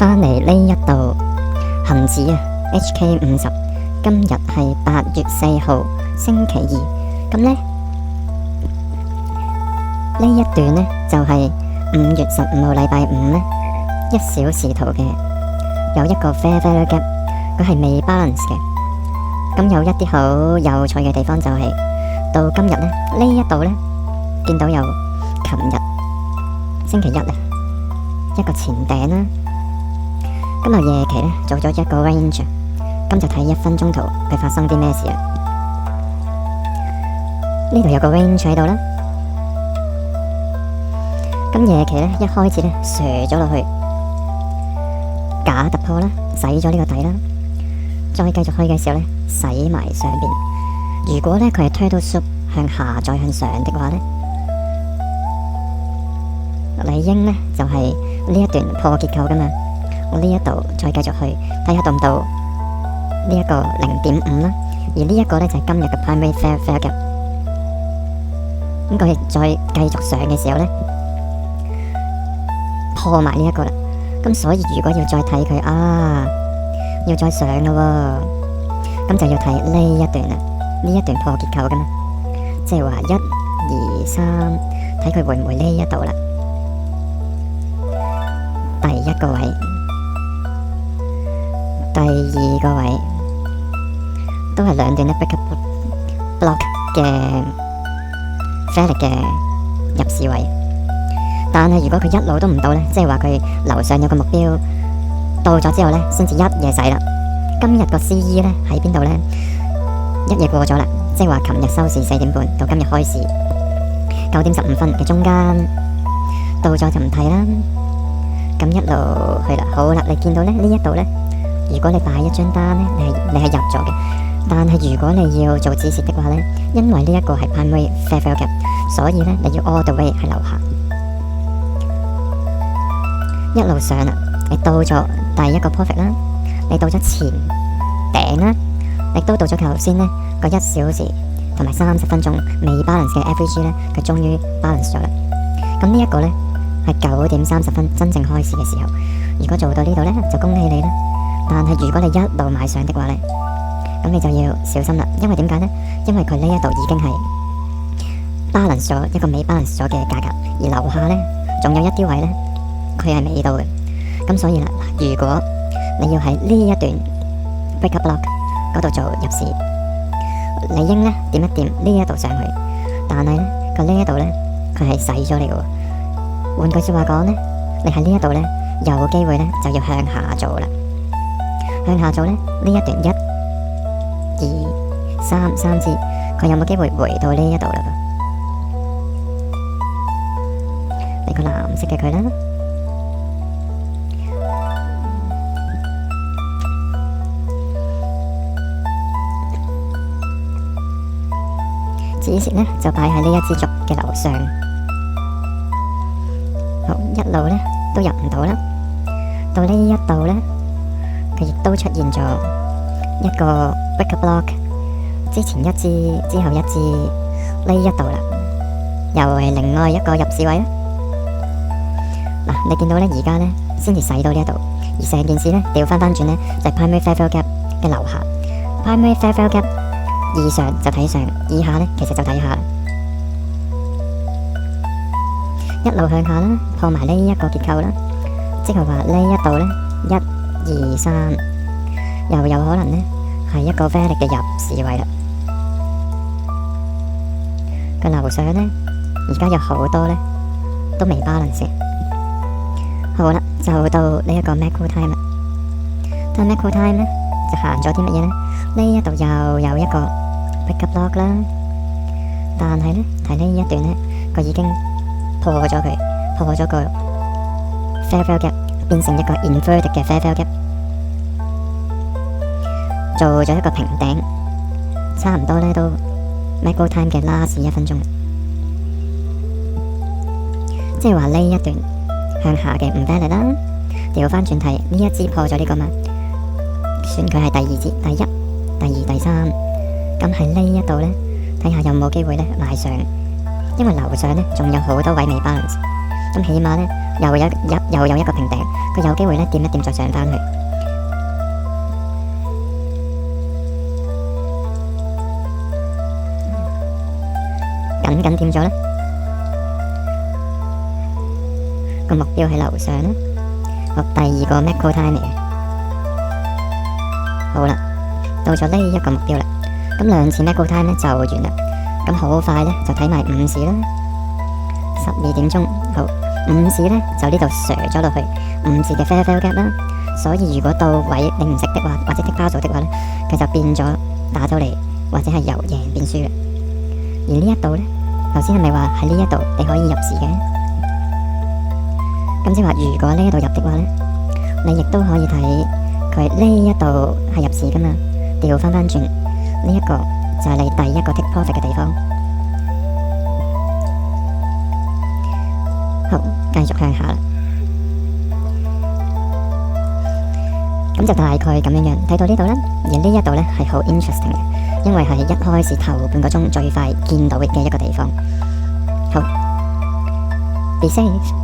返嚟呢一度恒指啊 HK50，今日係8月4號星期二。咁呢一段呢，就係5月15號禮拜五呢1小時圖嘅，有一個 fair value gap， 佢係未 balance 嘅。咁有一啲好有趣嘅地方就係到今日呢一度呢，見到有琴日星期一啊一個前頂啦。今日夜期呢做咗一個 range， 咁就睇1分鐘圖佢發生啲咩事啦。呢度有個 range 喺度啦。咁夜期呢一開始呢射咗落去假突破啦，洗咗呢個底啦，再繼續去嘅時候呢洗埋上邊。如果呢佢係推到 soup 向下再向上的話呢，理應呢就係呢一段破結構噶嘛。我呢一度再繼續去睇下到唔到呢一個0.5啦，而呢一個呢就係今日嘅 primary fair value gap。咁佢再繼續上嘅時候呢，破埋呢一個啦。咁所以如果要再睇佢要再上咯喎，咁就要睇呢一段啦，呢一段破結構噶嘛，即係話1、2、3，睇佢會唔會呢一度啦。第一個位，第二個位都係兩段咧 break up block 嘅 fair 嘅入市位。但係如果佢一路都唔到呢，即係話佢樓上有個目標到咗之後呢，先至一夜洗啦。今日個 CE 呢喺邊度呢？一夜過咗啦，即係話琴日收市4點半到今日開市9點15分嘅中間到咗就唔睇啦。咁一路去啦，好啦，你見到呢一度呢，如果你擺一張單呢，你係入咗嘅。但係如果你要做止蝕的話呢，因為呢一個係 primary fair value gap， 所以呢你要 all the way 喺樓下。一路上啦，你到咗第一個 profit 啦，你到咗前頂啦，你都到咗頭先呢個1小時同埋30分鐘未 balance 嘅 average 呢，佢終於 balance 咗啦。咁呢一個呢係9點30分真正開始嘅時候，如果做到呢度呢，就恭喜你啦。但係如果你一路買上的話呢，咁你就要小心啦。因為點解呢？因為佢呢一度已經係 balance 咗一個未 balance 咗嘅價格，而樓下呢仲有一啲位呢，佢係未到嘅。咁所以啦，如果你要喺呢一段 break up block 嗰度做入市，理應呢點一點呢一度上去，但係呢佢呢一度呢，佢係洗咗你嘅喎。換句說話講呢，你喺呢一度呢，有機會呢就要向下做啦。向下做呢，呢一段1、2、3支，佢有冇機會回到呢一度啦？嚟個藍色嘅佢啦。止蝕呢就擺喺呢一支竹嘅樓上。好，一路呢都入唔到啦。到呢一度呢，佢亦都出現咗一個 break block， 之前一支，之後一支，呢一度啦，又係另外一個入市位啦。嗱，你見到呢而家呢先至洗到呢一度，而成件事呢調翻轉呢，就係 primary fair value gap 嘅樓下。primary fair value gap 以上就睇上，以下呢其實就睇下，一路向下啦，破埋呢一個結構啦，即係話呢一度呢1、2、3，又有可能呢係一個 valid 嘅入市位啦。個樓上呢而家有好多呢都未 balance。好啦，就到呢一個 macro time 啦。但 macro time 呢就行咗啲乜嘢呢？呢一度又有一個 break up block 啦，但係呢睇呢一段呢，佢已經破咗佢，破咗個 fair value gap， 變成一個 inverted 嘅 fair value gap， 做咗一個平頂，差唔多呢都 macro time 嘅 last 1分鐘，即係話呢一段向下嘅唔 valid 啦。調翻轉睇，呢一支破咗呢個嘛，算佢係第二支，第1、第2、第3。咁喺呢一度呢，睇下有冇機會呢買上，因為樓上呢仲有好多位未 balance，咁起碼呢又有一個平頂，佢有機會咧掂一掂再上返去。緊掂咗啦，個目標喺樓上啦。好，第二個 macro time 嚟嘅。好啦，到咗呢一個目標啦。咁2次 macro time 咧就完啦。咁好快咧就睇埋午市啦。12點鐘，好，午市咧就呢度瀡咗落去午市嘅 fair value gap 啦。所以如果到位你唔識的話，或者剔包數的話咧，佢就變咗打到嚟，或者係由贏變輸嘅。而呢一度咧，頭先係咪話喺呢一度你可以入市嘅？咁即係話，如果呢一度入的話咧，你亦都可以睇佢呢一度係入市噶嘛。調翻轉呢一個就係你第一個 take profit 嘅地方。好，繼續向下啦。咁就大概咁樣樣睇到呢度啦。而呢一度咧係好 interesting 嘅，因為係一開始頭半個鐘最快見到嘅一個地方。好，be safe。